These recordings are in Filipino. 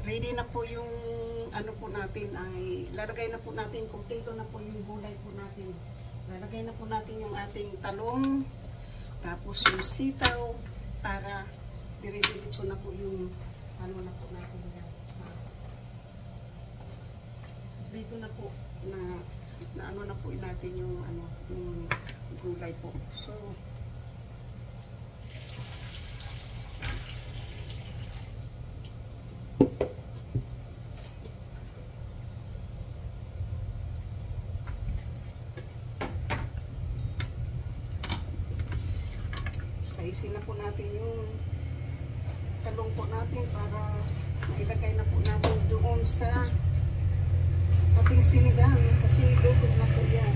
ready na po yung ano po natin ay lalagay na po natin, kompleto na po yung gulay po natin. Lalagay na po natin yung ating talong, tapos yung sitaw para dire-diretso na po yung ano na po natin yan. Dito na po na ano na po natin yung ano yung gulay po. So isin na po natin yung talong po natin para mailagay na po natin doon sa ating sinigang kasi lutog na po yan.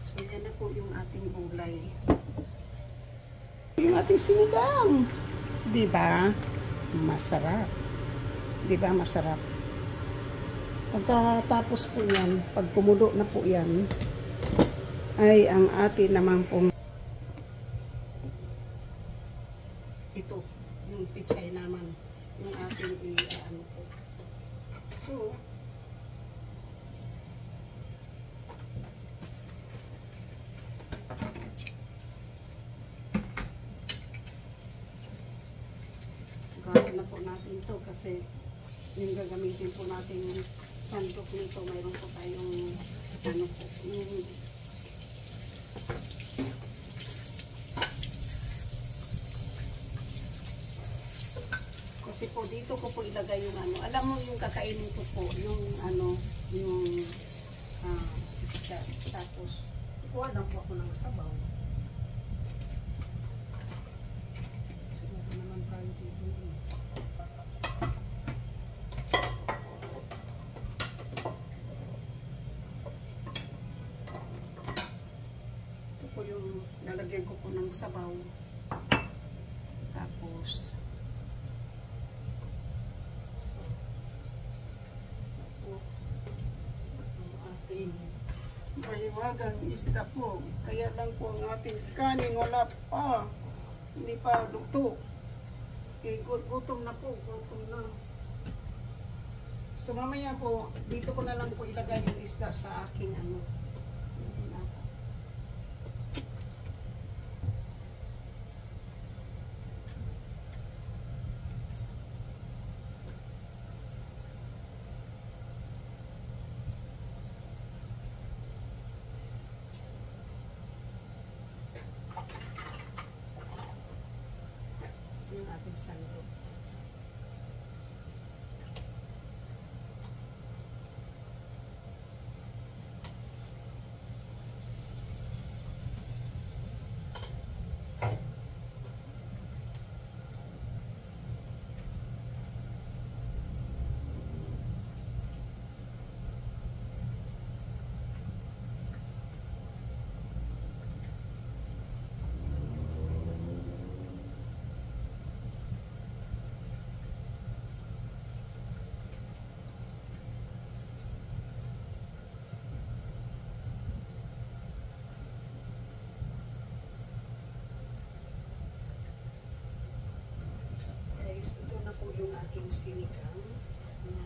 So yan na po yung ating gulay. Yung ating sinigang. Diba? Masarap. Diba? Masarap. Pagkatapos po yan, pag kumulo na po yan, ay ang atin naman pong ito, yung pitsay naman, yung ating ano po. So, gawin na po natin ito kasi yung gagamitin po natin yung sandok nito, mayroon po tayong ano po, yung kasi po dito ko po ilagay yung ano, alam mo yung kakainin ko po, yung ano, yung isda, tapos kuha lang po ako ng sabaw. Po yung lalagyan ko po ng sabaw, tapos ang ating mahiwagang isda po, kaya lang po ang ating kanin wala pa, hindi pa luto, gutom na po, gutom na. So mamaya po dito ko na lang po ilagay yung isda sa aking ano. Yung ating sandok. Ito na po yung aking sinigang na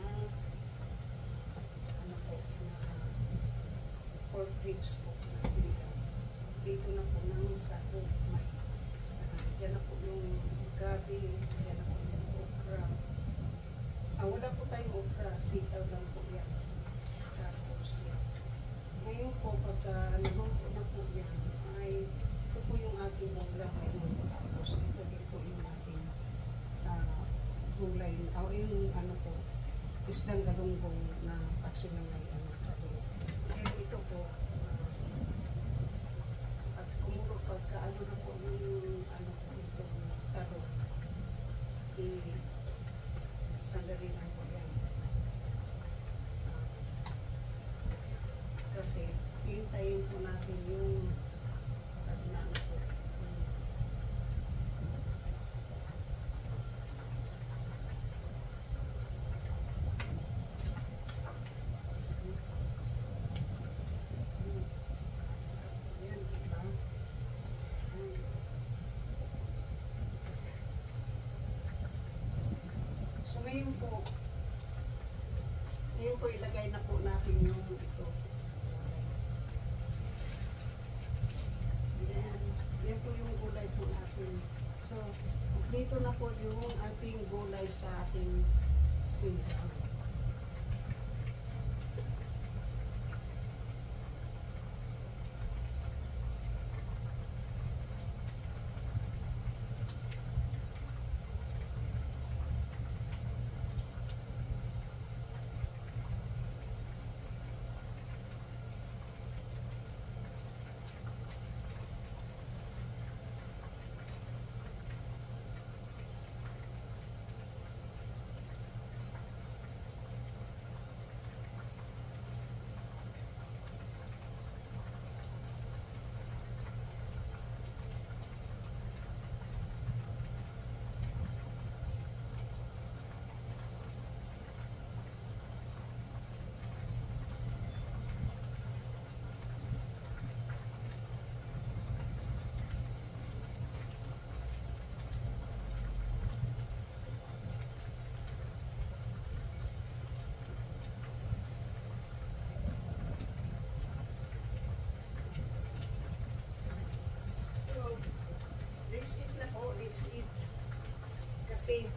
ano po, na pork ribs po na sinigang. Dito na po ng sako. Diyan na po yung gabi, diyan na po yung okra. Wala po tayong okra, sitaw lang po yan. Tapos yan. Ngayon po, pagka naluto na po yan, ay ito po yung ating ulam ngayon. Tapos ito din po yung ating gulay, yung ano po, isdang galunggong na pagsinangay ano talong. Kaya ito po, at kumulo pagka ano na po yung ano po itong talong, sandali lang po yan. Kasi hintayin po natin yung ano po, So ngayon po ilagay na po natin yung ito. Yan. Yan po yung gulay po natin. So, dito na po yung ating gulay sa ating sinigang. Let's eat na po, let's eat. Kasi,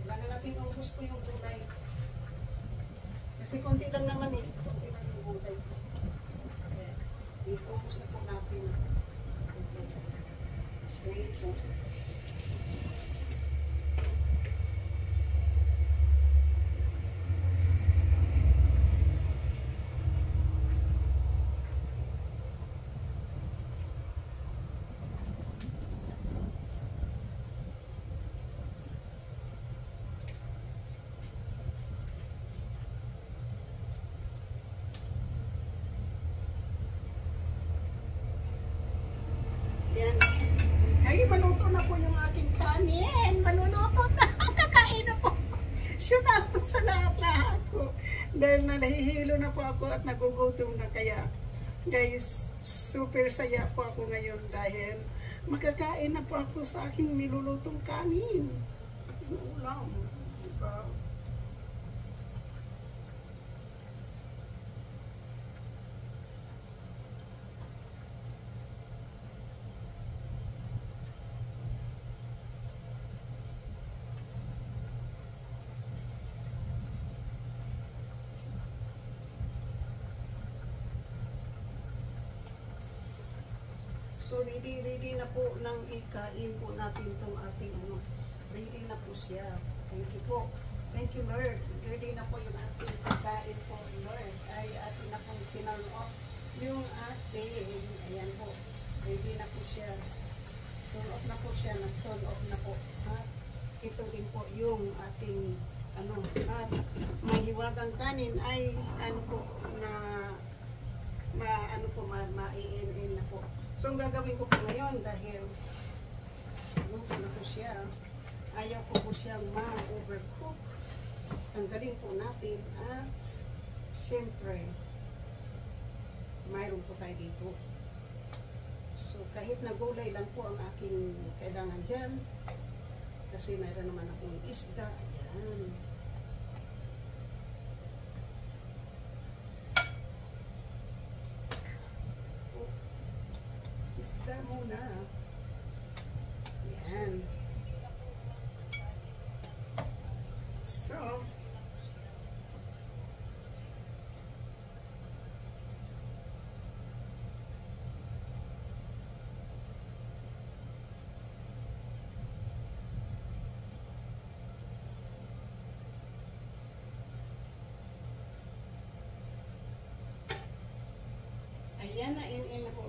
kailangan natin maubos po yung gulay. Kasi konti lang naman eh. Konti lang yung gulay. Kaya, i-focus na po natin. Ngayon po. Yan. Ay, maluto na po yung aking kanin. Maluluto na. Kakain na po. Shoot na po sa lahat-lahat ko. Dahil nahihilo na po ako at nagugutom na. Kaya, guys, super saya po ako ngayon dahil makakain na po ako sa aking nilulutong kanin. Aking ulam. Diba? So, ready na po nang ikain po natin itong ating ano. Ready na po siya. Thank you po. Thank you, Lord. Ready na po yung ating pagkain po, Lord. Ay, atin na pong tinurn off yung ating, ayan po. Ready na po siya. Turn off na po siya. Nag-turn off na po. At ito din po yung ating, ano, at may hiwagang kanin ay, ano po, na, ma-i-in na po. So, ang gagawin ko po ngayon dahil luto na po siya. Ayaw ko po siyang ma-overcook. Tanggalin po natin at siyempre, mayroon po tayo dito. So, kahit na gulay lang po ang aking kailangan dyan. Kasi mayroon naman akong isda. Ayan. Isda muna. Yan. So, ayan na in po.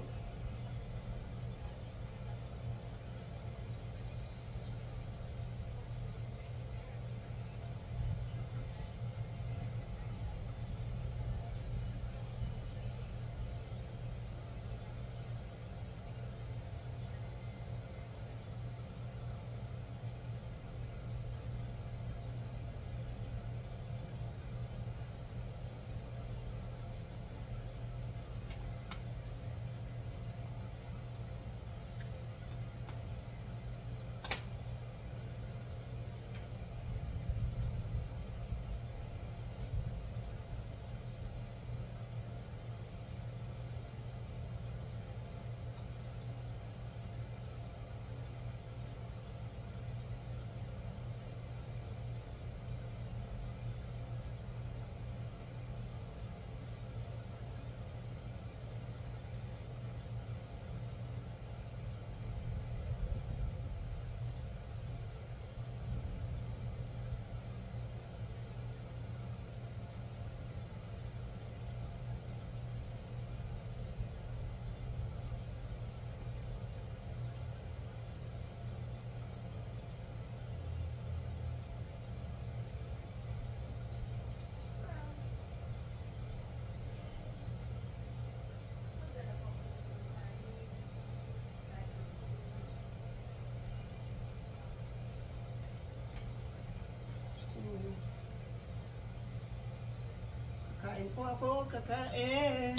Kain po ako, kakain.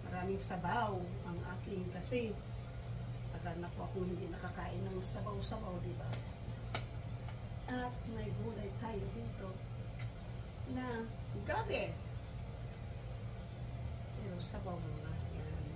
Maraming sabaw ang aking kasi tagal na po akong hindi nakakain ng sabaw-sabaw, di ba? At may gulay tayo dito na gabi. Pero sabaw na yan.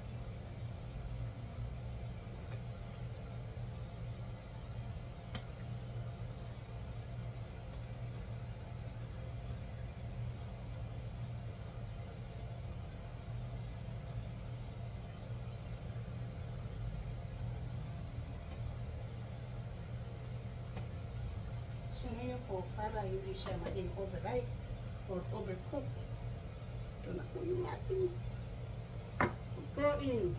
So ngayon po, para hindi siya maging overripe or overcooked, ito na po yung ating pagkain.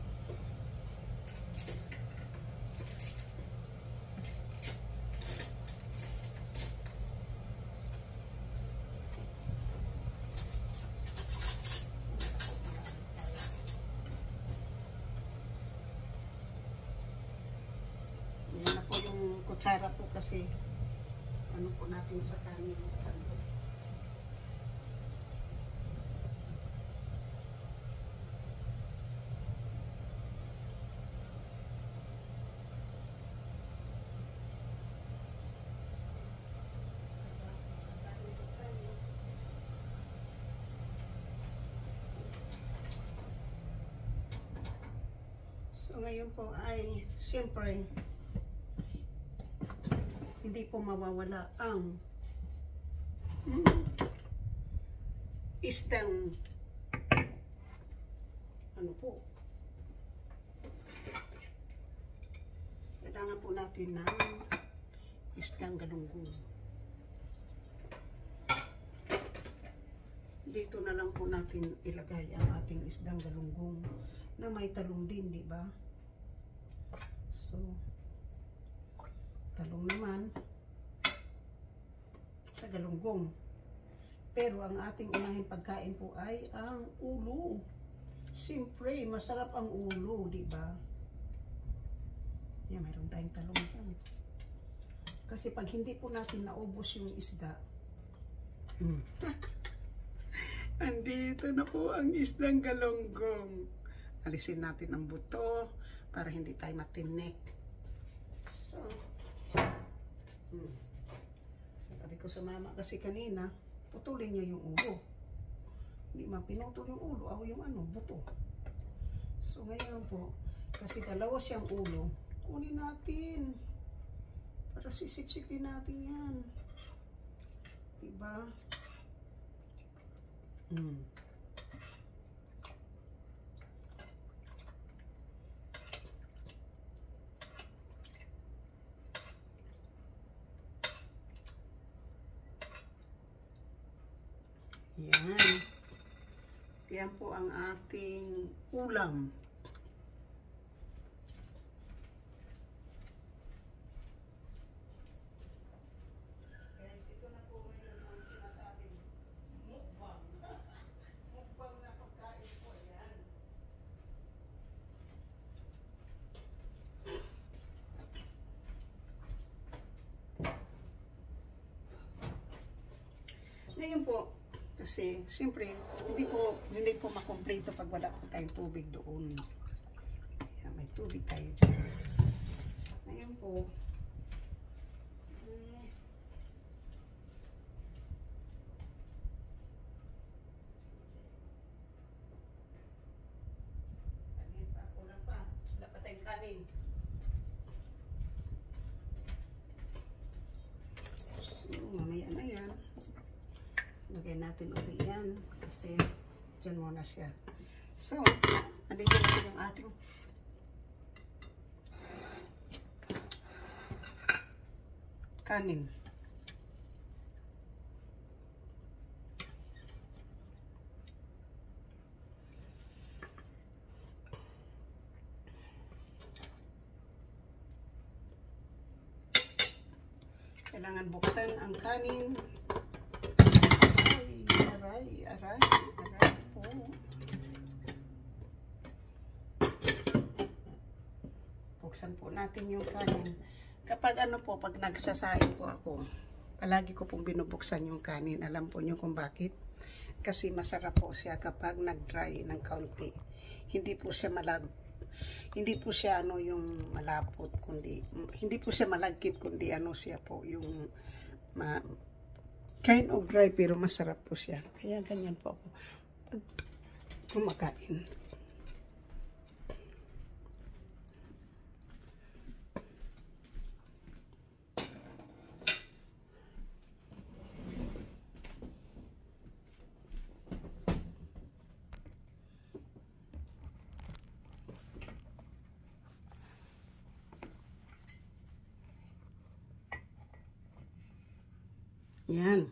Yan na po yung kutsara po kasi ano po natin sa kanin sa loob. So ngayon po ay siyempre hindi po mawawala ang isdang ano po, kailangan po natin ng isdang galunggong. Dito na lang po natin ilagay ang ating isdang galunggong na may talong din, di ba? So talong naman sa galunggong. Pero ang ating unahing pagkain po ay ang ulo. Siyempre, masarap ang ulo, di ba? Yan, mayroon tayong talong dyan. Kasi pag hindi po natin naubos yung isda, andito na po ang isdang galunggong. Alisin natin ang buto para hindi tayo matinik. So, sabi ko sa mama kasi kanina, putulin niya yung ulo. Hindi man pinutol yung ulo, o yung ano, buto. So ngayon po, kasi dalawa siyang ulo, kunin natin. Para sisip-sipin natin yan. Diba? Yan. Yan po ang ating ulam. Guys, ito na po ngayon ang sinasabing mukbang. Mukbang na pagkain po. Yan. Ngayon po, kasi siyempre hindi po makompleto pag wala po tayong tubig doon. Kaya may tubig tayo dyan. Ngayon po, kanin pa, kulang pa. Wala pa tayong kanin. So, mamaya na yan. Lagay natin ulit yan kasi dyan muna siya. So, nandito natin yung ating kanin. Kailangan buksan ang kanin. Aray po. Buksan po natin yung kanin. Kapag ano po, pag nagsasaing po ako, palagi ko pong binubuksan yung kanin. Alam po nyo kung bakit? kasi masarap po siya kapag nag-dry ng kaunti. Hindi po siya hindi po siya yung malapot, kundi hindi po siya malagkit, kundi siya po yung kind of dry pero masarap po siya. Kaya ganyan po ako pag kumakain. Yan.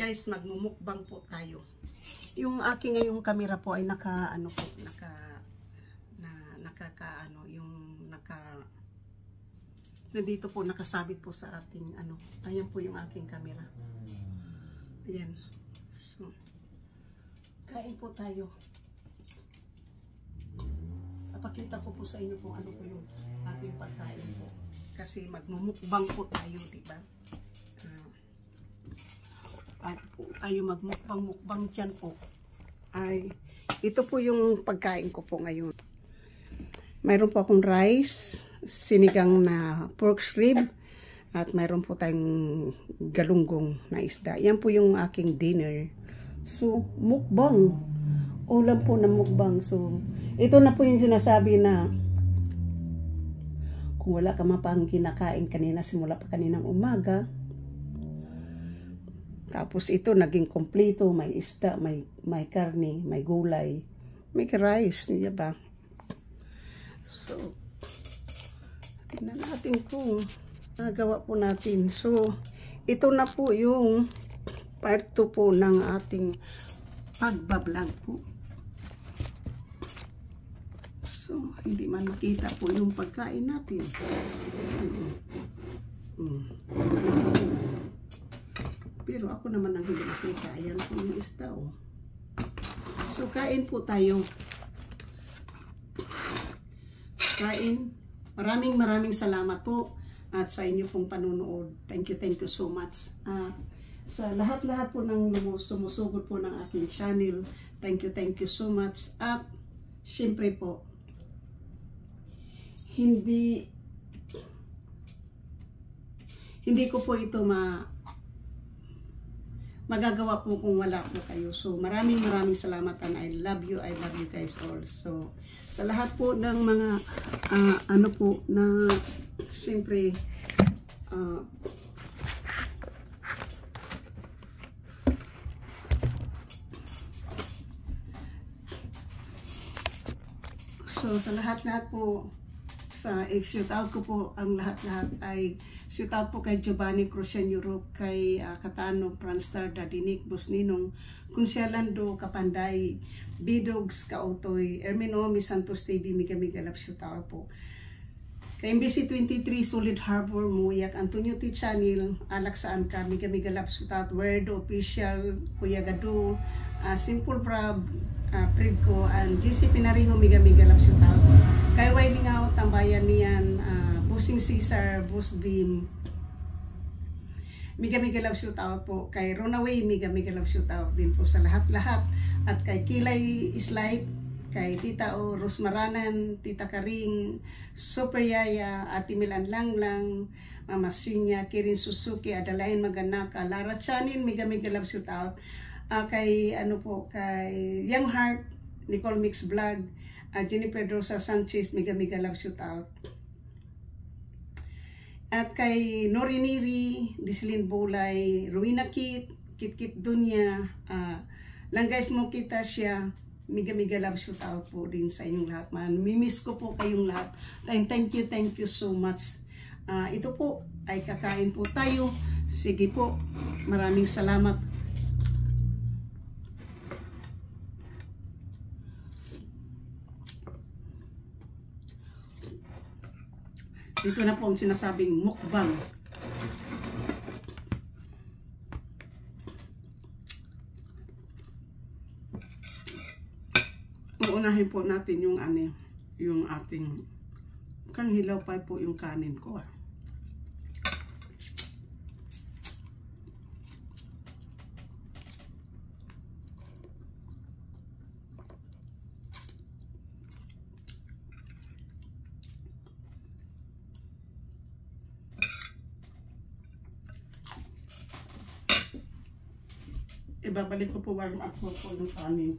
Guys, magmumukbang po tayo. Yung aking ngayong camera po ay nandito po nakasabit po sa ating ayan po yung aking camera. Ayan. So, kain po tayo. Pakita ko po sa inyo kung ano po yung ating pagkain po. Kasi magmumukbang po tayo, diba? At po tayo magmukbang dyan po. Ay, ito po yung pagkain ko po ngayon. Mayroon po akong rice, sinigang na pork rib, at mayroon po tayong galunggong na isda. Yan po yung aking dinner. So, mukbang. Ulam po na mukbang. So, ito na po yung sinasabi na kung wala ka mapang kinakain kanina, simula pa kaninang umaga, tapos ito naging kompleto, may isda, may karne, may gulay, may rice, niya ba? So, tingnan natin kung nagawa po natin. So, ito na po yung part 2 po ng ating pagbablog po. So, hindi man makita po yung pagkain natin. Pero ako naman ang hindi makita. Ayan po yung isda. So, kain po tayo. Kain. Maraming salamat po. At sa inyo pong panunood. Thank you so much. Sa lahat-lahat po ng sumusugod po ng aking channel. Thank you so much. At, syempre po, hindi ko po ito magagawa po kung wala po kayo. So, maraming salamat and I love you guys all. So, sa lahat po ng mga na siyempre so, sa lahat po shoot out ko po ang lahat ay shoot out po kay Giovanni Crucian Europe, kay Katano, Franstar, Dadinik, Bosninong, Kunsyalando, Kapanday, Bidogs, Kautoy, Erminomi, Santos TV, Miga Love, shoot out po. Kay MBC 23, Solid Harbor, Muyak, Antonio T. Channel, Alak Saan Ka, Miga Love, shoot out, Word Official, Kuya Gado, Simple Brab, Predco, and GC Pinariho, Miga Love, shoot out. Kay Wiley Ngao, Tambayan niyan, Bossing Caesar, Boss Beam, Miga Love, shoot out po. Kay Ronaway, Miga Love, shoot out din po sa lahat-lahat. At kay Kilay Islay, kay Tita O, Rosmaranan, Tita Karing, Super Yaya, Ate Milan Langlang, Mama Sinya, Kirin Suzuki, Adalain Maganaka, Lara Chanin, Miga Love, shoot out. Kay kay Young Heart, Nicole Mix Vlog, Jenny Pedrosa Sanchez, Miga Love, shoot out. At kay Nori Niri, Dislin Bolay, Ruina Kit Dunya, Langgais Mo Kita siya, Miga Love, shoot out po din sa inyong lahat. Mimiss ko po kayong lahat. Thank you so much. Ito po ay kakain po tayo. Sige po, maraming salamat. Ito na po ang sinasabing mukbang. Uunahin po natin yung ating Kang hilaw pa po yung kanin ko ah. Ibabalik ko po warm up po ng kanin.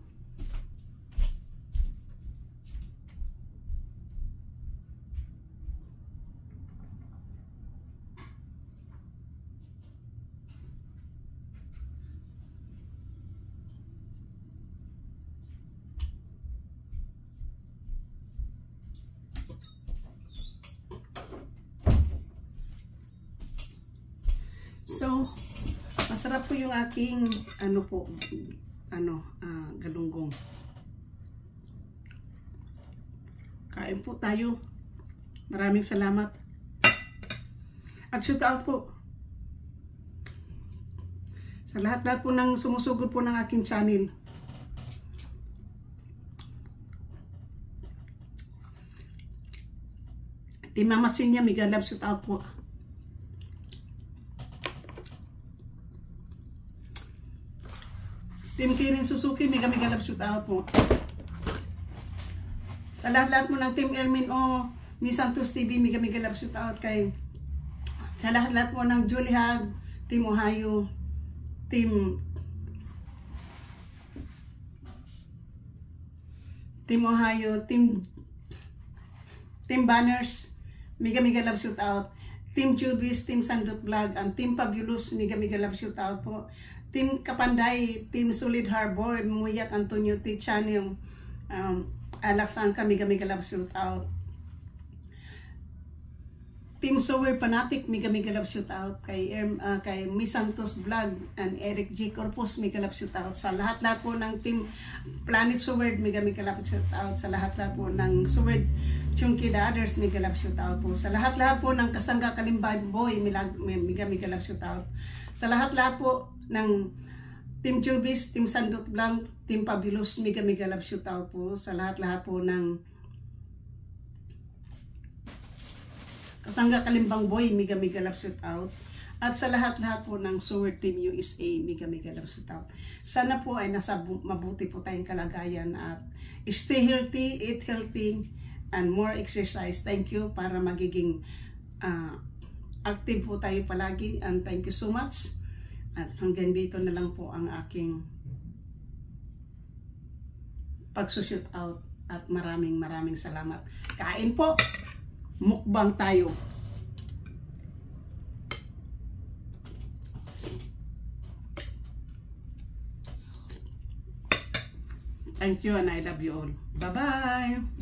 So, masarap po yung aking galunggong. Kain po tayo. Maraming salamat. At shout out po sa lahat-lahat po ng sumusugod po ng aking channel. Team Mama Sinya, mega love shout out po. Team Kirin Suzuki, mega love shout out po. Sa lahat-lahat mo ng Team Elmin O, Miss Santos TV, mega love shout out kay sa lahat-lahat mo ng Julie Hag, Team Ohio, Team Ohio, Team Banners, mega love shout out. Team Jubis, Team Sandot Vlog, and Team Fabulous, mega love shout out po. Team Kapanday, Team Solid Harbor, Muyak Antonio T. Channel, Alaksan ka, mega love shout out. Team Sower Panatic, mega love shout out kay Miss Santos Vlog and Eric J. Corpus, mega love shout out sa lahat-lahat po ng Team Planet Sword, mega love shout out sa lahat-lahat po ng Sword Chunky the Others, mega love shout out po sa lahat-lahat po ng Kasangga Kalimbay Boy, mega love shout out sa lahat-lahat po ng Team Jubis, Team Sandot Vlog, Team Fabulous, mega love shout out po sa lahat-lahat po ng Kasangga Kalimbang Boy, mega love shout out. At sa lahat-lahat po ng Sword Team USA, mega love shout out. Sana po ay nasa mabuti po tayong kalagayan at stay healthy, eat healthy, and more exercise. Thank you para magiging active po tayo palagi. And thank you so much. At hanggang dito na lang po ang aking pagsushoot out. At maraming salamat. Kain po! Mukbang tayo. Thank you and I love you all. Bye-bye.